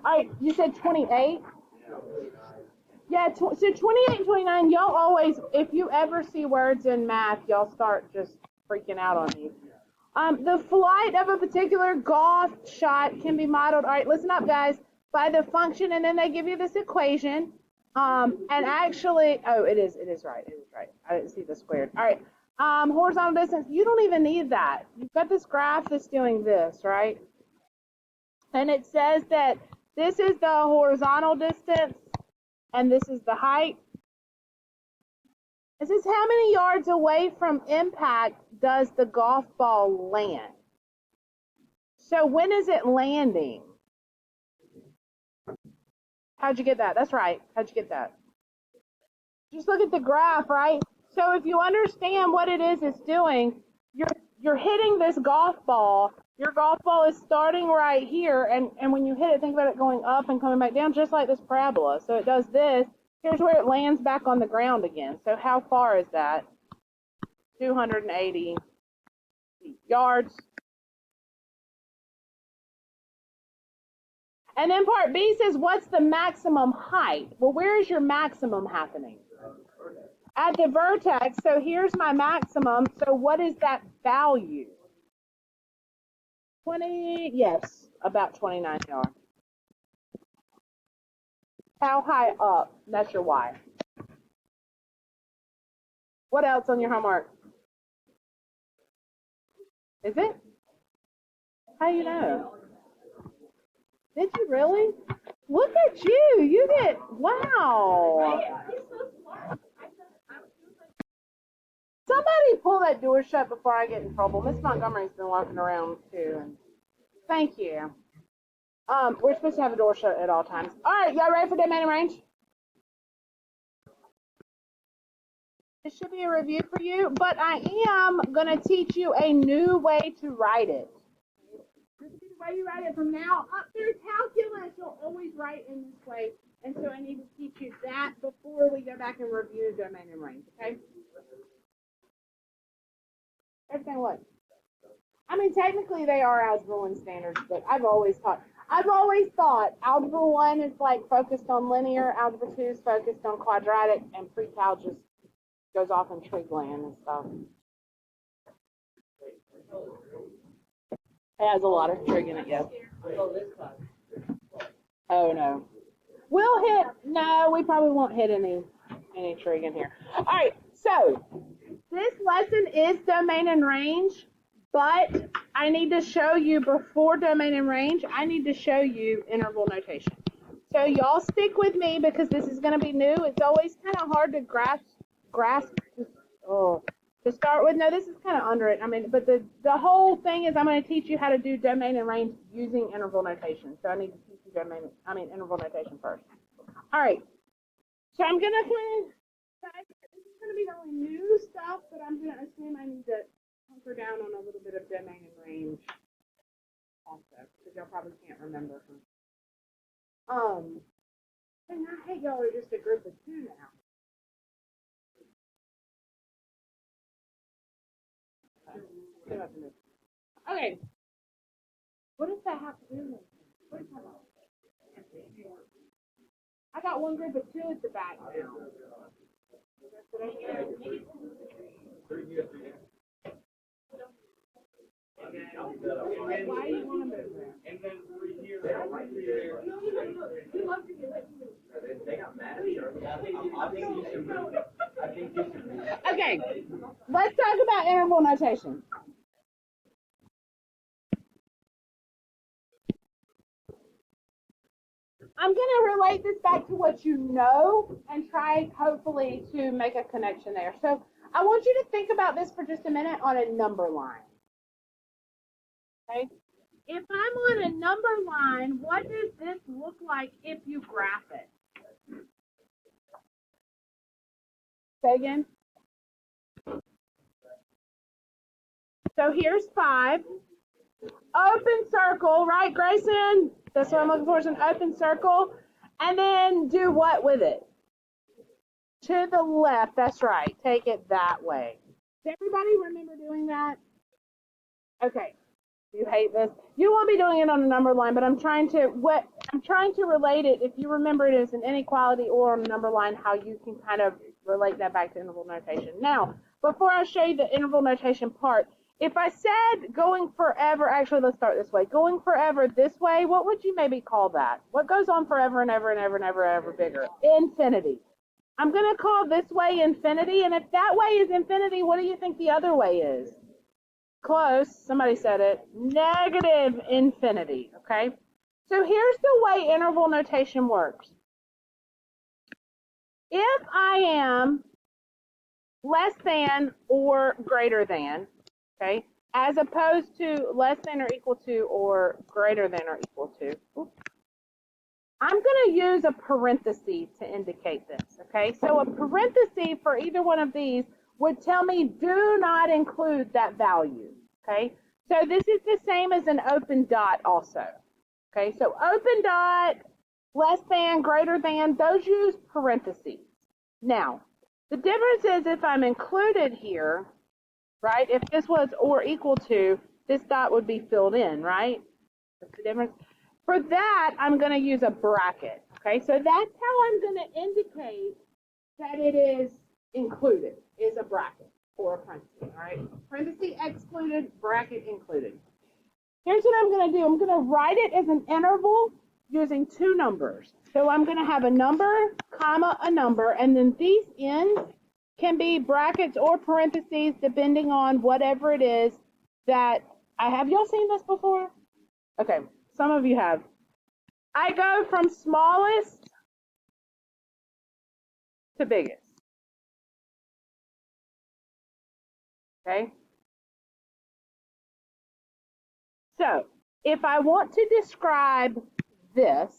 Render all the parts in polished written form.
All right, you said 28? Yeah, so 28 and 29, y'all always, if you ever see words in math, y'all start just freaking out on me. The flight of a particular golf shot can be modeled, all right, listen up, guys, by the function, and then they give you this equation. And actually, oh, it is right. I didn't see the squared. All right, horizontal distance, you don't even need that. You've got this graph that's doing this, right? And it says that this is the horizontal distance, and this is the height. It says how many yards away from impact does the golf ball land? So when is it landing? How'd you get that? That's right. How'd you get that? Just look at the graph, right? So if you understand what it is it's doing, you're hitting this golf ball. Your golf ball is starting right here, and when you hit it, think about it going up and coming back down, just like this parabola. So it does this. Here's where it lands back on the ground again. So how far is that? 280 yards. And then part B says, what's the maximum height? Well, where is your maximum happening? At the vertex. So here's my maximum. So what is that value? 20, yes, about 29 yards. How high up? That's your Y. What else on your homework? Is it? How you know? Did you really? Look at you. You get, wow. Somebody pull that door shut before I get in trouble. Miss Montgomery's been walking around too. Thank you. We're supposed to have a door shut at all times. All right, y'all ready for domain and range? This should be a review for you, but I am going to teach you a new way to write it. This is the way you write it from now up through calculus. You'll always write in this way, and so I need to teach you that before we go back and review domain and range, okay? Everything what? I mean, technically they are Algebra 1 standards, but I've always thought Algebra 1 is like focused on linear, Algebra 2 is focused on quadratic, and pre-cal just goes off in trig land and stuff. It has a lot of trig in it, yes. Oh no. No, we probably won't hit any trig in here. All right, so this lesson is domain and range, but I need to show you before domain and range, I need to show you interval notation. So y'all stick with me because this is going to be new. It's always kind of hard to grasp to start with. No, this is kind of under it. I mean, but the whole thing is I'm going to teach you how to do domain and range using interval notation. So I need to teach you interval notation first. All right. So I'm going to this is going to be the only new stuff, but I'm going to assume I need to hunker down on a little bit of domain and range also, because y'all probably can't remember. And I hate y'all are just a group of two now. Okay. What does that have to do with it? I got one group of two at the back now. Why do you want to move there? And then 3 here, right here. Okay, let's talk about interval notation. I'm going to relate this back to what you know and try, hopefully, to make a connection there. So I want you to think about this for just a minute on a number line. Okay? If I'm on a number line, what does this look like if you graph it? Say again. So here's 5. Open circle, right, Grayson? That's what I'm looking for, is an open circle. And then do what with it? To the left, that's right. Take it that way. Does everybody remember doing that? Okay. You hate this. You won't be doing it on a number line, but I'm trying to relate it. If you remember it as an inequality or on a number line, how you can kind of relate that back to interval notation. Now, before I show you the interval notation part, if I said going forever, actually let's start this way. Going forever this way, what would you maybe call that? What goes on forever and ever and ever and ever and ever bigger? Infinity. I'm going to call this way infinity, and if that way is infinity, what do you think the other way is? Close. Somebody said it. Negative infinity. Okay? So here's the way interval notation works. If I am less than or greater than, okay, as opposed to less than or equal to or greater than or equal to, I'm going to use a parenthesis to indicate this, okay? So a parenthesis for either one of these would tell me do not include that value, okay? So this is the same as an open dot also, okay? So open dot, less than, greater than, those use parentheses. Now, the difference is if I'm included here, right, if this was or equal to, this dot would be filled in, right? That's the difference. For that, I'm going to use a bracket, okay? So that's how I'm going to indicate that it is included, is a bracket or a parenthesis, all right? Parenthesis excluded, bracket included. Here's what I'm going to do. I'm going to write it as an interval using two numbers. So I'm going to have a number, comma, a number, and then these ends can be brackets or parentheses depending on whatever it is that I have. Y'all seen this before? Okay, some of you have. I go from smallest to biggest. Okay? So, if I want to describe this,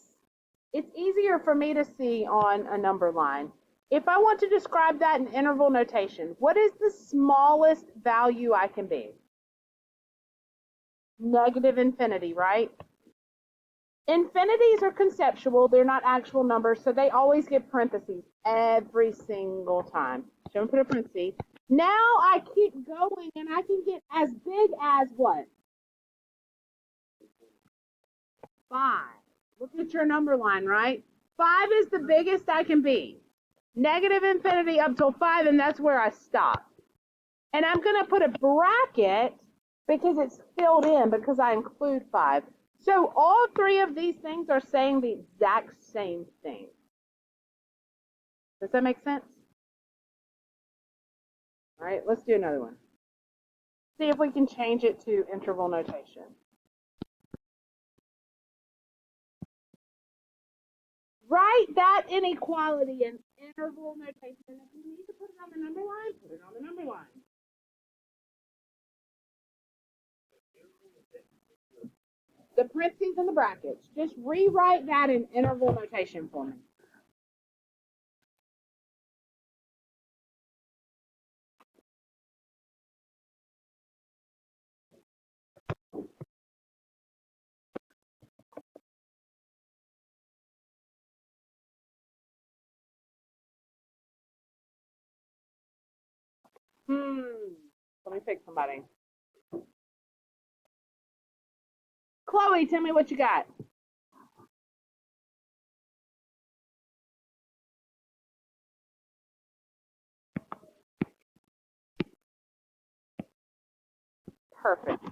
it's easier for me to see on a number line. If I want to describe that in interval notation, what is the smallest value I can be? Negative infinity, right? Infinities are conceptual. They're not actual numbers, so they always get parentheses every single time. So I'm going to put a parenthesis. Now I keep going, and I can get as big as what? 5. Look at your number line, right? 5 is the biggest I can be. Negative infinity up till 5, and that's where I stop. And I'm going to put a bracket because it's filled in because I include 5. So all three of these things are saying the exact same thing. Does that make sense? All right, let's do another one. See if we can change it to interval notation. Write that inequality in interval notation. If you need to put it on the number line, put it on the number line. The parentheses and the brackets. Just rewrite that in interval notation for me. Let me pick somebody. Chloe, tell me what you got. Perfect.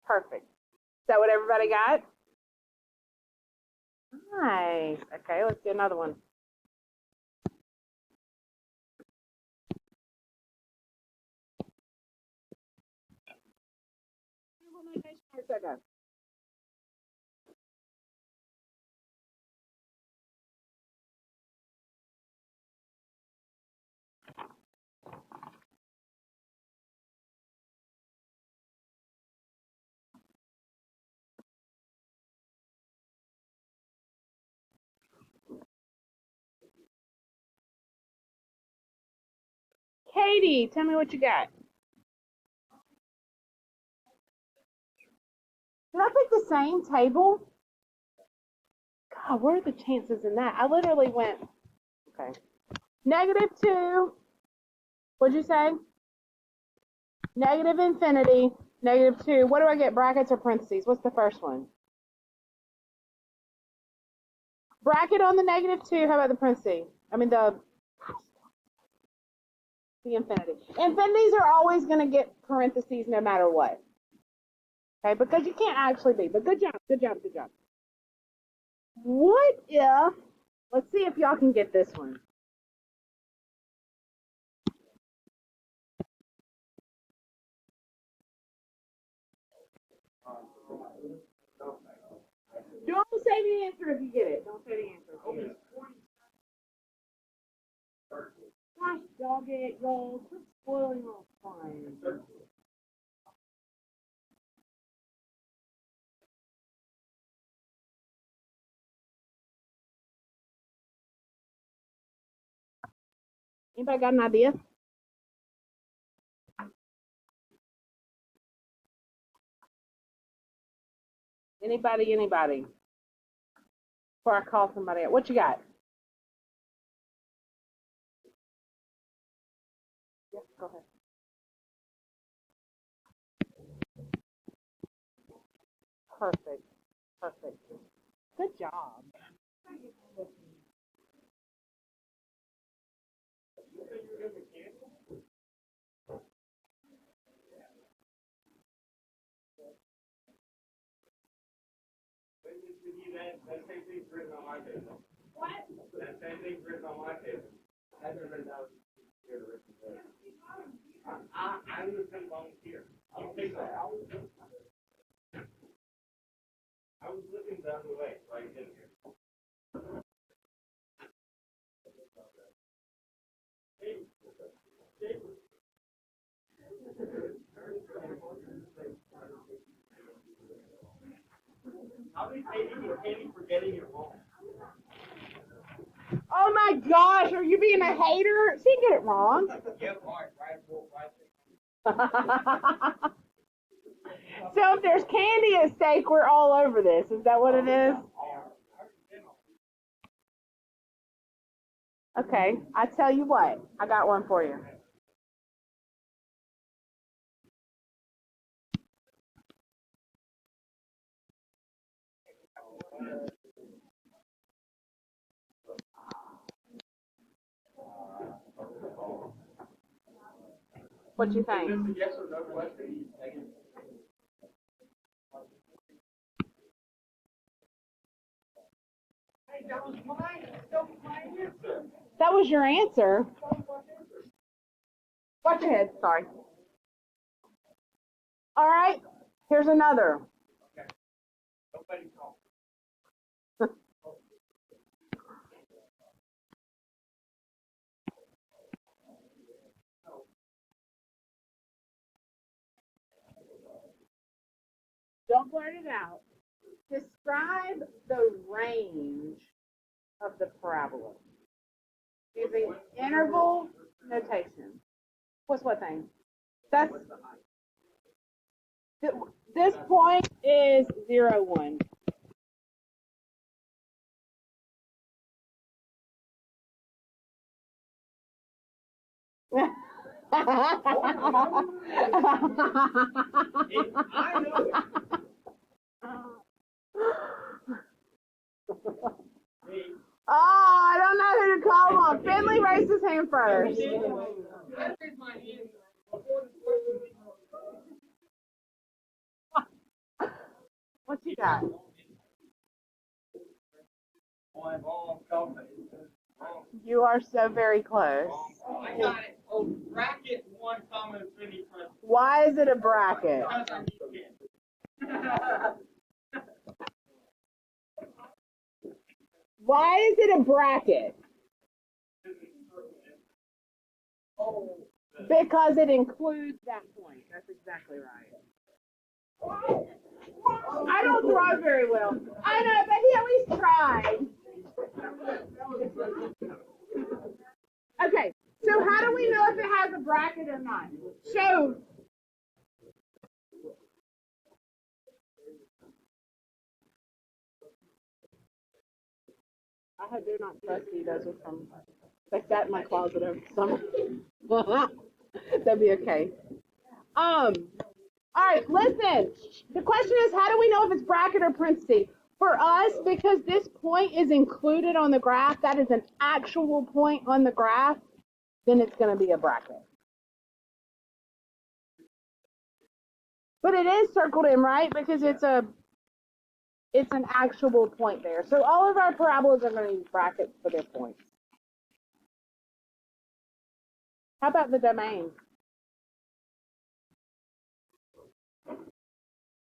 Perfect. Is that what everybody got? Nice. Okay, let's do another one. Katie, tell me what you got. Did I pick the same table? God, what are the chances in that? I literally went, okay. -2. What'd you say? Negative infinity. -2. What do I get? Brackets or parentheses? What's the first one? Bracket on the -2. How about the parentheses? I mean the infinity. Infinities are always going to get parentheses no matter what. Okay, because you can't actually be. But good job, good job, good job. What if, let's see if y'all can get this one. Don't say the answer if you get it. Don't say the answer. Gosh, dog it, y'all. Quit spoiling all fun. Anybody got an idea? Anybody? Before I call somebody out. What you got? Yes, go ahead. Perfect. Perfect. Good job. That same thing's written on my table. What? That same thing's written on my table. I haven't read that here to written there. I'm the same volunteer. I don't think so. I was living down the way, so I didn't hear. How many pages you candy for getting it wrong? Oh my gosh, are you being a hater? She get it wrong. Yep, all right, So if there's candy at stake, we're all over this. Is that what it is? Okay, I tell you what, I got one for you. What you think? Is this a yes or no question? Hey, that was mine. That was my answer. That was your answer. Watch your head. Sorry. All right. Here's another. Okay. Nobody called. Don't blurt it out. Describe the range of the parabola using interval notation. What's what thing? That's this point is 0, 1. I know it. Oh, I don't know who to call on. Finley raised his hand first. What you got? You are so very close. I got it. Oh, bracket 1, infinity. Why is it a bracket? Because I need it. Why is it a bracket? Because it includes that point. That's exactly right. I don't throw very well. I know, but he at least tried. Okay, so how do we know if it has a bracket or not? Show. I do not trust you. Those are from, like that in my closet over the summer. That'd be okay. All right, listen. The question is, how do we know if it's bracket or parenthesis? For us, because this point is included on the graph, that is an actual point on the graph, then it's going to be a bracket. But it is circled in, right? Because it's an actual point there. So all of our parabolas are going to use brackets for their points. How about the domain?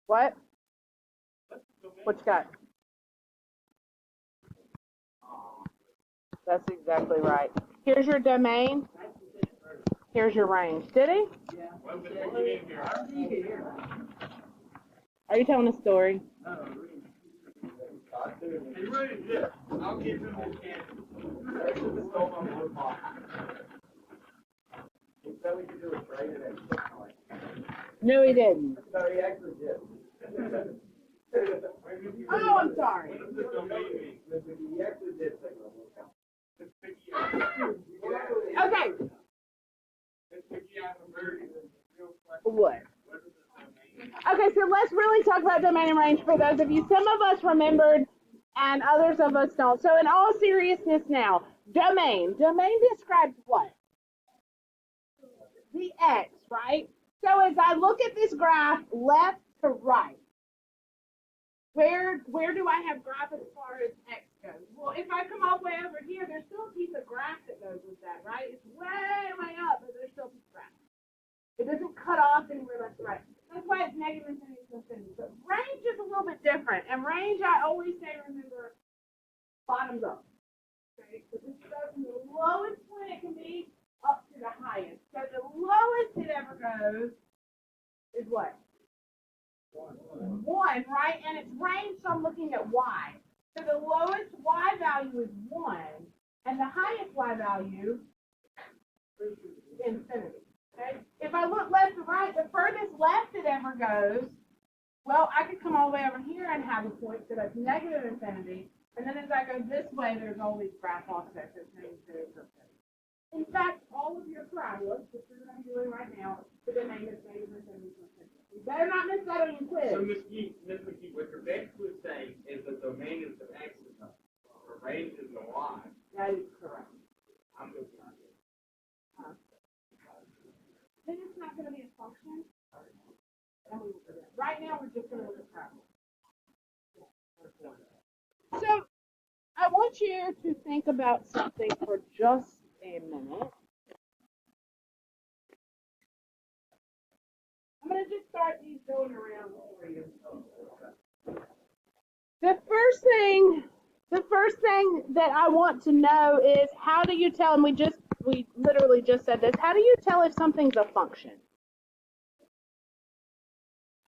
What? What you got? That's exactly right. Here's your domain. Here's your range. Did he? Yeah. Are you telling a story? He really did. I'll give him his candy. He said we could do a trade at some point. No, he didn't. No, he actually did. Oh, I'm sorry. What does the domain mean? He actually did say Okay. What? Okay, so let's really talk about domain and range for those of you. Some of us remembered and others of us don't. So in all seriousness now, domain. Domain describes what? The X, right? So as I look at this graph left to right, where do I have graph as far as X goes? Well, if I come all the way over here, there's still a piece of graph that goes with that, right? It's way, way up, but there's still a piece of graph. It doesn't cut off anywhere left to right. That's why it's negative infinity to infinity. But range is a little bit different. And range, I always say, remember, bottoms up. Okay? So this goes from the lowest point it can be up to the highest. So the lowest it ever goes is what? 1, right? And it's range, so I'm looking at y. So the lowest y value is 1, and the highest y value is infinity. Okay? If I look left to right, the furthest left it ever goes, well, I could come all the way over here and have a point, so that's negative infinity. And then as I go this way, there's all these graph offsets that change to infinity. In fact, all of your parabolas, which is what I'm doing right now, the domain is negative infinity to infinity. You better not miss that on your quiz. So, Ms. McKee, what you're basically saying is the domain is the X is the range is the Y. That is correct. I'm just not. Then it's not going to be a function. Right now, we're just going to look at parabola. So, I want you to think about something for just a minute. I'm going to just start these going around for you. The first thing that I want to know is, how do you tell, and we literally just said this, how do you tell if something's a function?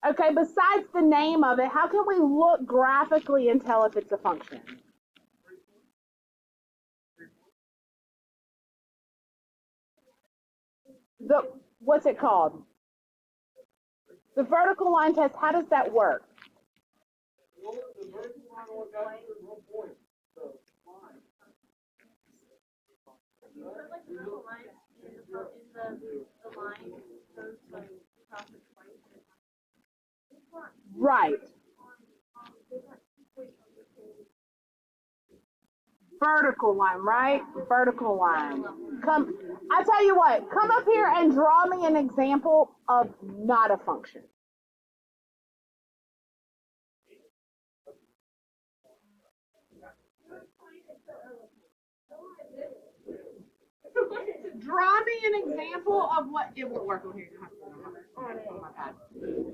Okay, besides the name of it, how can we look graphically and tell if it's a function? What's it called? The vertical line test, how does that work? The vertical line on that is 1 point. So, line. Like the vertical line is the line goes like across the twice. Right. Vertical line, right? Vertical line. I tell you what, come up here and draw me an example of not a function. Draw me an example of what it will work on here. Oh my God.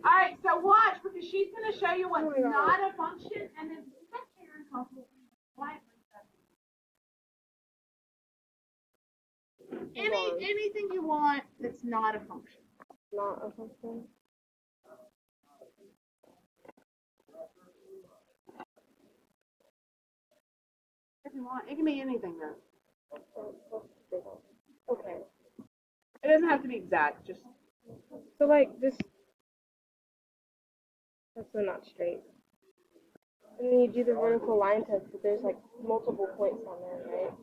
All right, so watch, because she's going to show you what's not a function, and then anything you want that's not a function. Not a function. If you want, it can be anything though. Okay. It doesn't have to be exact. Just So like this. That's so not straight. And then you do the vertical line test, but there's like multiple points on there, right?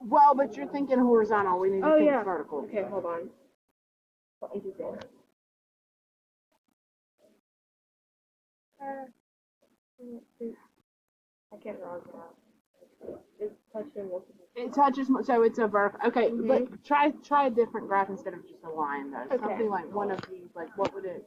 well, but you're thinking horizontal. We need to think vertical. Okay, hold on. What are you doing? I can't draw it out. It's touching multiple. It touches, so it's a vertical. Okay, Mhm. but try a different graph instead of just a line, though. Okay. Something like one of these. Like, what would it?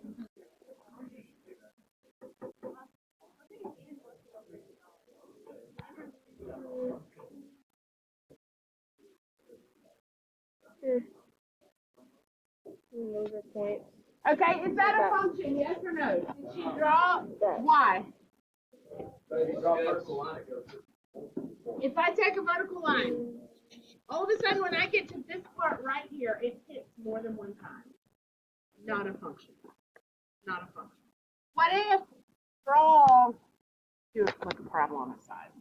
Those are points. Okay, is that a function? Yes or no? Did she draw? Why? If I take a vertical line, all of a sudden when I get to this part right here, it hits more than one time. Not a function. Not a function. What if draw? Do like a parabola on the side.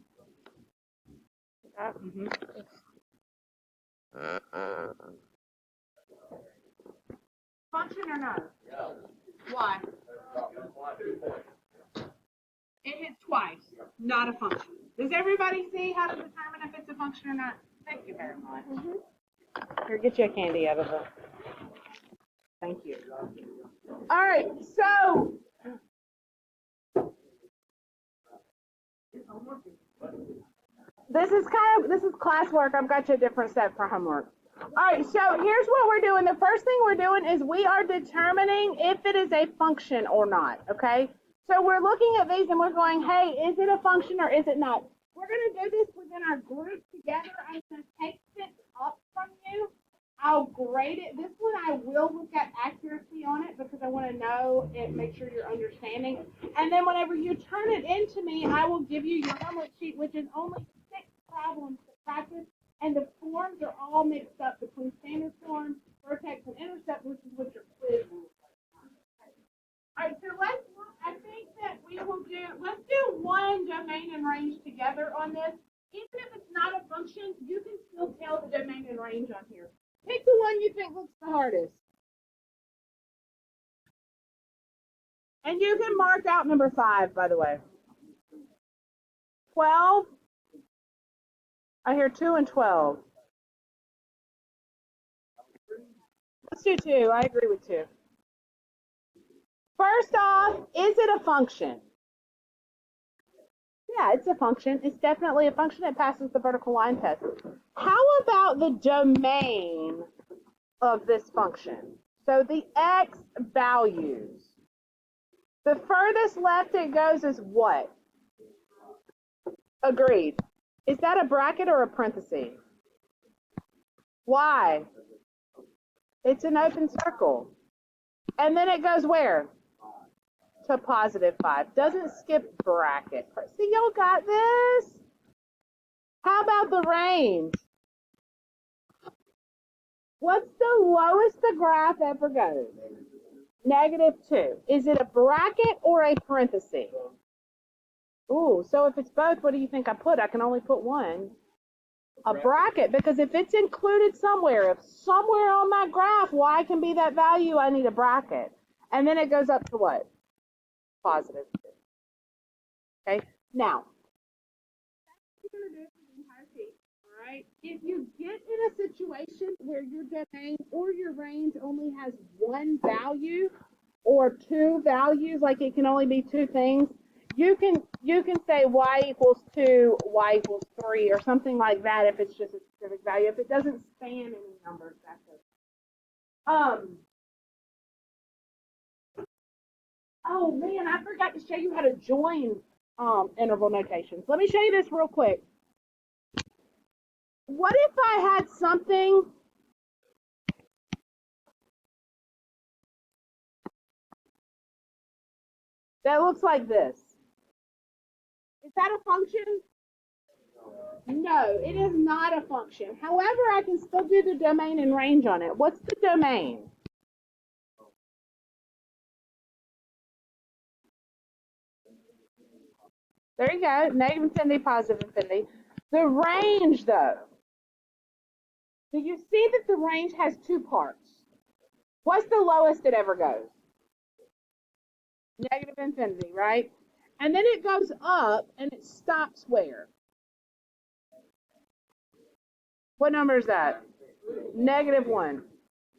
Function or no? Why? It hits twice. Not a function. Does everybody see how to determine if it's a function or not? Thank you very much. Here, get you a candy out of it. Thank you. All right, so this is classwork. I've got you a different set for homework. All right, so here's what we're doing. The first thing we're doing is we are determining if it is a function or not, okay? So we're looking at these and we're going, hey, is it a function or is it not? We're going to do this within our group together. I'm going to take this up from you. I'll grade it. This one I will look at accuracy on it because I want to know and make sure you're understanding. And then whenever you turn it into me, I will give you your homework sheet, which is only 6 problems to practice. And the forms are all mixed up between standard form, vertex, and intercept, which is what your quiz is. All right, so I think that let's do one domain and range together on this. Even if it's not a function, you can still tell the domain and range on here. Pick the one you think looks the hardest. And you can mark out number 5, by the way. 12. I hear 2 and 12. Let's do 2. I agree with 2. First off, is it a function? Yeah, it's a function. It's definitely a function. It passes the vertical line test. How about the domain of this function? So the x values. The furthest left it goes is what? Agreed. Is that a bracket or a parenthesis? Why? It's an open circle. And then it goes where? To +5. Doesn't skip bracket. See, y'all got this? How about the range? What's the lowest the graph ever goes? -2. Is it a bracket or a parenthesis? Ooh, so if it's both, what do you think I put? I can only put one. A bracket, because if it's included somewhere, if somewhere on my graph y can be that value, I need a bracket. And then it goes up to what? +2. Okay, now, that's what you're going to do for the entire piece, all right? If you get in a situation where your domain or your range only has one value or 2 values, like it can only be 2 things, you can say y = 2, y = 3, or something like that if it's just a specific value. If it doesn't span any numbers, that's it. Oh man, I forgot to show you how to join interval notations. Let me show you this real quick. What if I had something that looks like this? Is that a function? No, it is not a function. However, I can still do the domain and range on it. What's the domain? There you go, -infinity, +infinity. The range, though. Do you see that the range has 2 parts? What's the lowest it ever goes? -infinity, right? And then it goes up and it stops where? What number is that? -1.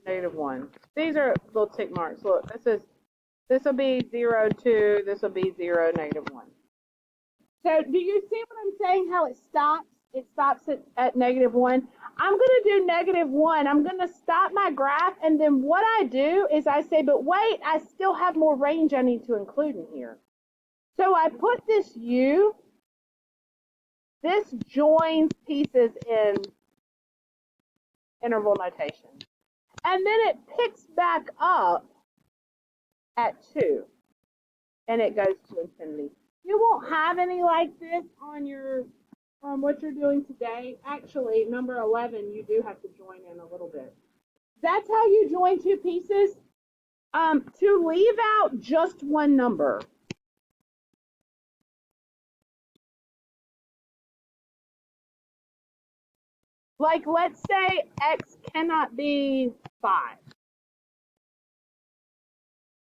-1. These are little tick marks. Look, this is This will be 0, 2. This will be 0, negative 1. So do you see what I'm saying, how it stops? It stops at negative 1. I'm going to do negative 1. I'm going to stop my graph, and then what I do is I say, but wait, I still have more range I need to include in here. So I put this U. This joins pieces in interval notation. And then it picks back up at 2. And it goes to infinity. You won't have any like this on your what you're doing today. Actually, number 11, you do have to join in a little bit. That's how you join two pieces. To leave out just one number. Like, let's say x cannot be 5.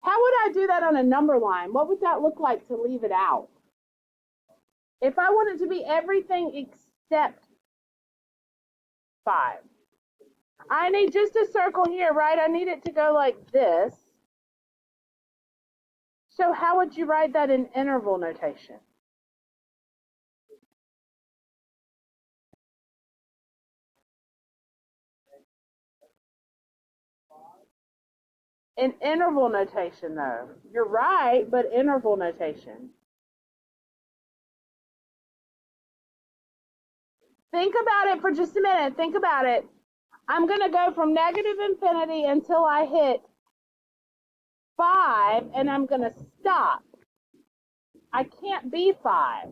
How would I do that on a number line? What would that look like to leave it out? If I want it to be everything except 5. I need just a circle here, right? I need it to go like this. So how would you write that in interval notation? In interval notation, though. You're right, but interval notation. Think about it for just a minute. Think about it. I'm going to go from negative infinity until I hit 5, and I'm going to stop. I can't be 5.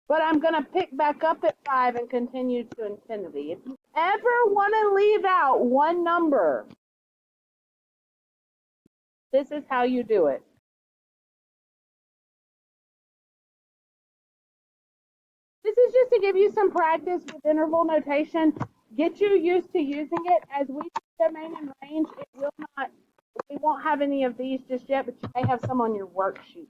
But I'm going to pick back up at 5 and continue to infinity. If you ever want to leave out one number, this is how you do it. This is just to give you some practice with interval notation. Get you used to using it. As we do domain and range, we won't have any of these just yet, but you may have some on your worksheet